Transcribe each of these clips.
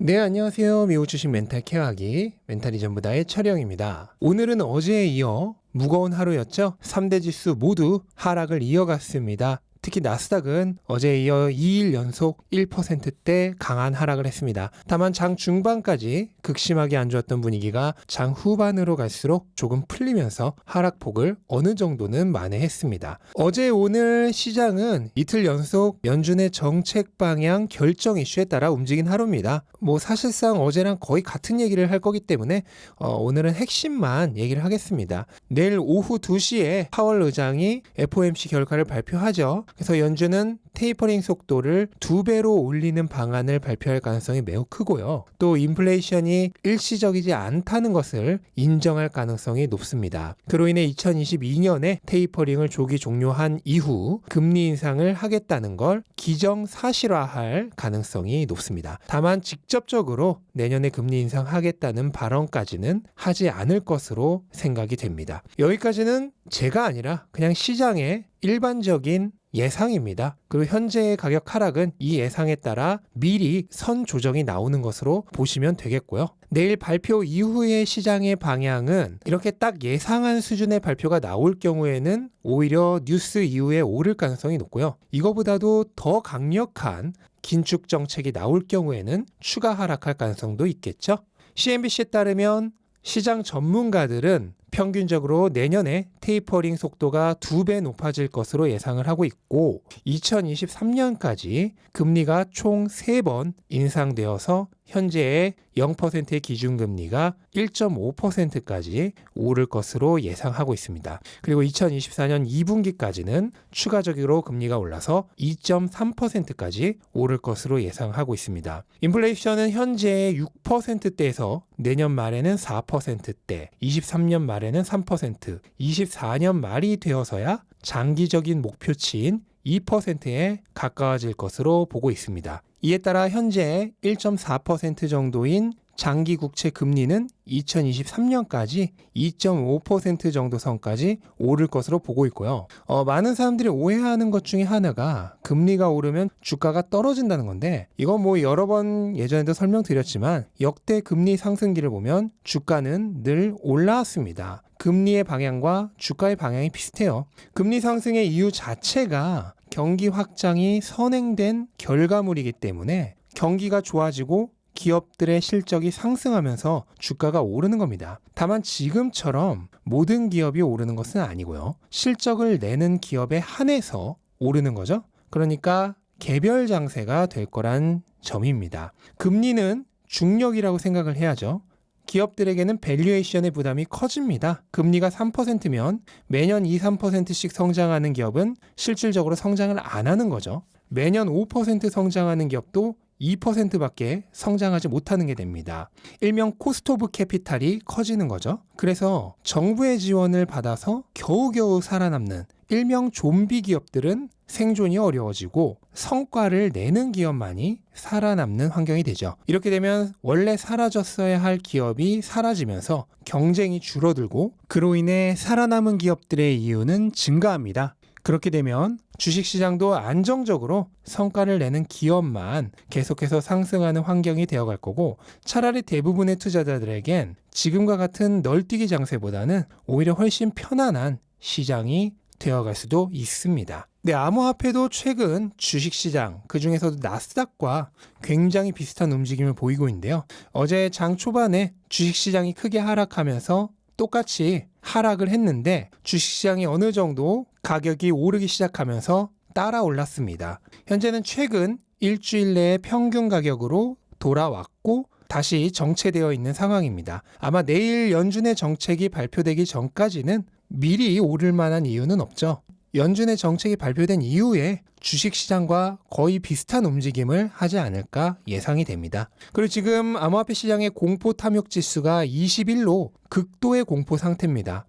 네, 안녕하세요. 미국 주식 멘탈 케어하기 멘탈이 전부다의 철영입니다. 오늘은 어제에 이어 무거운 하루였죠. 3대 지수 모두 하락을 이어갔습니다. 특히 나스닥은 어제에 이어 2일 연속 1%대 강한 하락을 했습니다. 다만 장 중반까지 극심하게 안 좋았던 분위기가 장 후반으로 갈수록 조금 풀리면서 하락폭을 어느 정도는 만회했습니다. 어제 오늘 시장은 이틀 연속 연준의 정책 방향 결정 이슈에 따라 움직인 하루입니다. 사실상 어제랑 거의 같은 얘기를 할 거기 때문에 오늘은 핵심만 얘기를 하겠습니다. 내일 오후 2시에 파월 의장이 FOMC 결과를 발표하죠. 그래서 연준은 테이퍼링 속도를 2배로 올리는 방안을 발표할 가능성이 매우 크고요. 또 인플레이션이 일시적이지 않다는 것을 인정할 가능성이 높습니다. 그로 인해 2022년에 테이퍼링을 조기 종료한 이후 금리 인상을 하겠다는 걸 기정사실화할 가능성이 높습니다. 다만 직접적으로 내년에 금리 인상하겠다는 발언까지는 하지 않을 것으로 생각이 됩니다. 여기까지는 제가 아니라 그냥 시장의 일반적인 예상입니다. 그리고 현재의 가격 하락은 이 예상에 따라 미리 선 조정이 나오는 것으로 보시면 되겠고요. 내일 발표 이후의 시장의 방향은 이렇게 딱 예상한 수준의 발표가 나올 경우에는 오히려 뉴스 이후에 오를 가능성이 높고요. 이거보다도 더 강력한 긴축 정책이 나올 경우에는 추가 하락할 가능성도 있겠죠. CNBC에 따르면 시장 전문가들은 평균적으로 내년에 테이퍼링 속도가 2배 높아질 것으로 예상을 하고 있고 2023년까지 금리가 총 3번 인상되어서 현재의 0%의 기준금리가 1.5%까지 오를 것으로 예상하고 있습니다. 그리고 2024년 2분기까지는 추가적으로 금리가 올라서 2.3%까지 오를 것으로 예상하고 있습니다. 인플레이션은 현재 6%대에서 내년 말에는 4%대, 23년 말에는 3%, 24년 말이 되어서야 장기적인 목표치인 2%에 가까워질 것으로 보고 있습니다. 이에 따라 현재 1.4% 정도인 장기 국채 금리는 2023년까지 2.5% 정도 선까지 오를 것으로 보고 있고요. 많은 사람들이 오해하는 것 중에 하나가 금리가 오르면 주가가 떨어진다는 건데 이건 여러 번 예전에도 설명드렸지만 역대 금리 상승기를 보면 주가는 늘 올라왔습니다. 금리의 방향과 주가의 방향이 비슷해요. 금리 상승의 이유 자체가 경기 확장이 선행된 결과물이기 때문에 경기가 좋아지고 기업들의 실적이 상승하면서 주가가 오르는 겁니다. 다만 지금처럼 모든 기업이 오르는 것은 아니고요. 실적을 내는 기업에 한해서 오르는 거죠. 그러니까 개별 장세가 될 거란 점입니다. 금리는 중력이라고 생각을 해야죠. 기업들에게는 밸류에이션의 부담이 커집니다. 금리가 3%면 매년 2, 3%씩 성장하는 기업은 실질적으로 성장을 안 하는 거죠. 매년 5% 성장하는 기업도 2%밖에 성장하지 못하는 게 됩니다. 일명 코스트 오브 캐피탈이 커지는 거죠. 그래서 정부의 지원을 받아서 겨우겨우 살아남는 일명 좀비 기업들은 생존이 어려워지고 성과를 내는 기업만이 살아남는 환경이 되죠. 이렇게 되면 원래 사라졌어야 할 기업이 사라지면서 경쟁이 줄어들고 그로 인해 살아남은 기업들의 이유는 증가합니다. 그렇게 되면 주식시장도 안정적으로 성과를 내는 기업만 계속해서 상승하는 환경이 되어갈 거고 차라리 대부분의 투자자들에겐 지금과 같은 널뛰기 장세보다는 오히려 훨씬 편안한 시장이 되어갈 수도 있습니다. 네, 암호화폐도 최근 주식시장, 그중에서도 나스닥과 굉장히 비슷한 움직임을 보이고 있는데요. 어제 장 초반에 주식시장이 크게 하락하면서 똑같이 하락을 했는데 주식시장이 어느 정도 가격이 오르기 시작하면서 따라 올랐습니다. 현재는 최근 일주일 내에 평균 가격으로 돌아왔고 다시 정체되어 있는 상황입니다. 아마 내일 연준의 정책이 발표되기 전까지는 미리 오를 만한 이유는 없죠. 연준의 정책이 발표된 이후에 주식시장과 거의 비슷한 움직임을 하지 않을까 예상이 됩니다. 그리고 지금 암호화폐 시장의 공포 탐욕 지수가 21로 극도의 공포 상태입니다.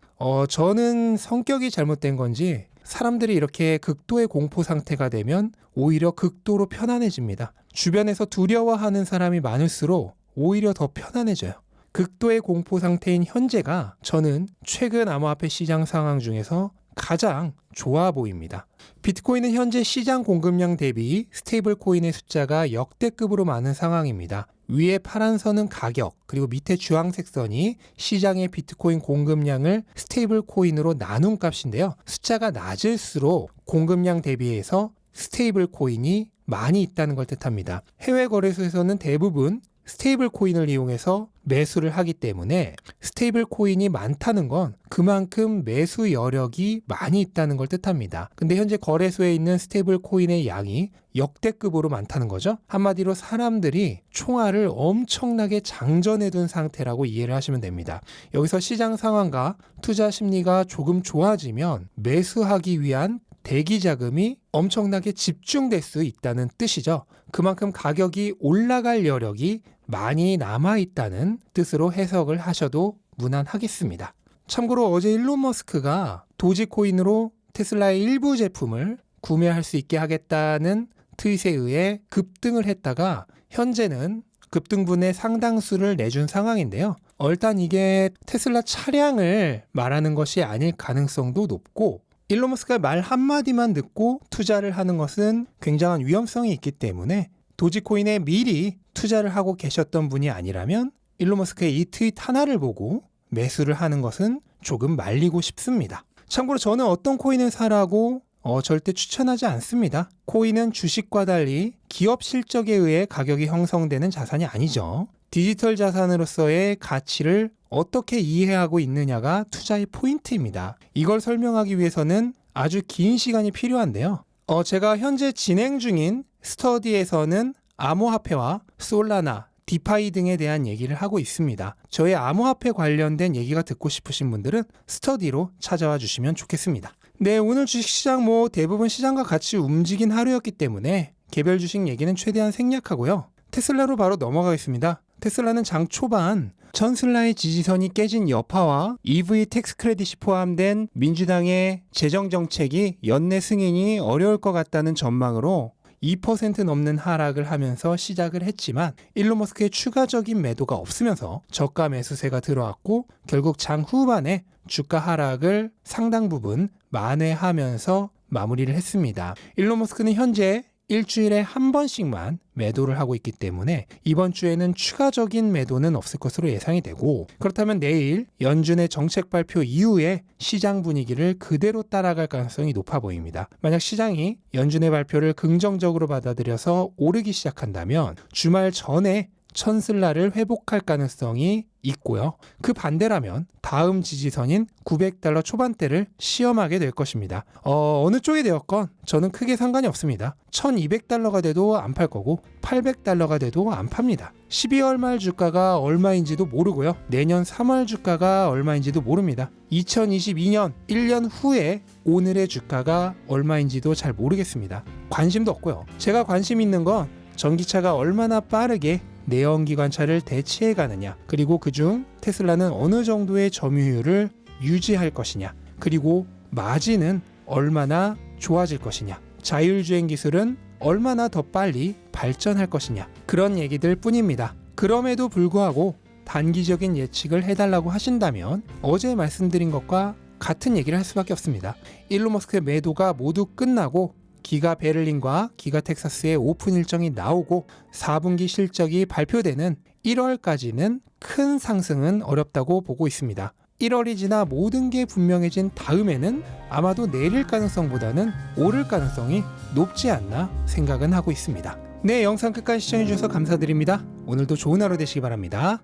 저는 성격이 잘못된 건지 사람들이 이렇게 극도의 공포 상태가 되면 오히려 극도로 편안해집니다. 주변에서 두려워하는 사람이 많을수록 오히려 더 편안해져요. 극도의 공포 상태인 현재가 저는 최근 암호화폐 시장 상황 중에서 가장 좋아 보입니다. 비트코인은 현재 시장 공급량 대비 스테이블 코인의 숫자가 역대급으로 많은 상황입니다. 위에 파란 선은 가격, 그리고 밑에 주황색 선이 시장의 비트코인 공급량을 스테이블 코인으로 나눈 값인데요. 숫자가 낮을수록 공급량 대비해서 스테이블 코인이 많이 있다는 걸 뜻합니다. 해외 거래소에서는 대부분 스테이블 코인을 이용해서 매수를 하기 때문에 스테이블 코인이 많다는 건 그만큼 매수 여력이 많이 있다는 걸 뜻합니다. 근데 현재 거래소에 있는 스테이블 코인의 양이 역대급으로 많다는 거죠. 한마디로 사람들이 총알을 엄청나게 장전해 둔 상태라고 이해를 하시면 됩니다. 여기서 시장 상황과 투자 심리가 조금 좋아지면 매수하기 위한 대기 자금이 엄청나게 집중될 수 있다는 뜻이죠. 그만큼 가격이 올라갈 여력이 많이 남아있다는 뜻으로 해석을 하셔도 무난하겠습니다. 참고로 어제 일론 머스크가 도지코인으로 테슬라의 일부 제품을 구매할 수 있게 하겠다는 트윗에 의해 급등을 했다가 현재는 급등분의 상당수를 내준 상황인데요. 일단 이게 테슬라 차량을 말하는 것이 아닐 가능성도 높고 일론 머스크가 말 한마디만 듣고 투자를 하는 것은 굉장한 위험성이 있기 때문에 도지코인에 미리 투자를 하고 계셨던 분이 아니라면 일론 머스크의 이 트윗 하나를 보고 매수를 하는 것은 조금 말리고 싶습니다. 참고로 저는 어떤 코인을 사라고 절대 추천하지 않습니다. 코인은 주식과 달리 기업 실적에 의해 가격이 형성되는 자산이 아니죠. 디지털 자산으로서의 가치를 어떻게 이해하고 있느냐가 투자의 포인트입니다. 이걸 설명하기 위해서는 아주 긴 시간이 필요한데요. 제가 현재 진행 중인 스터디에서는 암호화폐와 솔라나, 디파이 등에 대한 얘기를 하고 있습니다. 저의 암호화폐 관련된 얘기가 듣고 싶으신 분들은 스터디로 찾아와 주시면 좋겠습니다. 네, 오늘 주식시장 대부분 시장과 같이 움직인 하루였기 때문에 개별 주식 얘기는 최대한 생략하고요. 테슬라로 바로 넘어가겠습니다. 테슬라는 장 초반 천슬라의 지지선이 깨진 여파와 EV 텍스 크레딧이 포함된 민주당의 재정정책이 연내 승인이 어려울 것 같다는 전망으로 2% 넘는 하락을 하면서 시작을 했지만 일론 머스크의 추가적인 매도가 없으면서 저가 매수세가 들어왔고 결국 장 후반에 주가 하락을 상당 부분 만회하면서 마무리를 했습니다. 일론 머스크는 현재 일주일에 한 번씩만 매도를 하고 있기 때문에 이번 주에는 추가적인 매도는 없을 것으로 예상이 되고 그렇다면 내일 연준의 정책 발표 이후에 시장 분위기를 그대로 따라갈 가능성이 높아 보입니다. 만약 시장이 연준의 발표를 긍정적으로 받아들여서 오르기 시작한다면 주말 전에 천슬라를 회복할 가능성이 있고요. 그 반대라면 다음 지지선인 $900 초반대를 시험하게 될 것입니다. 어느 쪽이 되었건 저는 크게 상관이 없습니다. $1200가 돼도 안 팔 거고 $800가 돼도 안 팝니다. 12월 말 주가가 얼마인지도 모르고요. 내년 3월 주가가 얼마인지도 모릅니다. 2022년 1년 후에 오늘의 주가가 얼마인지도 잘 모르겠습니다. 관심도 없고요. 제가 관심 있는 건 전기차가 얼마나 빠르게 내연기관차를 대체해 가느냐, 그리고 그중 테슬라는 어느 정도의 점유율을 유지할 것이냐, 그리고 마진은 얼마나 좋아질 것이냐, 자율주행 기술은 얼마나 더 빨리 발전할 것이냐, 그런 얘기들 뿐입니다. 그럼에도 불구하고 단기적인 예측을 해달라고 하신다면 어제 말씀드린 것과 같은 얘기를 할 수밖에 없습니다. 일론 머스크의 매도가 모두 끝나고 기가 베를린과 기가 텍사스의 오픈 일정이 나오고 4분기 실적이 발표되는 1월까지는 큰 상승은 어렵다고 보고 있습니다. 1월이 지나 모든 게 분명해진 다음에는 아마도 내릴 가능성보다는 오를 가능성이 높지 않나 생각은 하고 있습니다. 네, 영상 끝까지 시청해주셔서 감사드립니다. 오늘도 좋은 하루 되시기 바랍니다.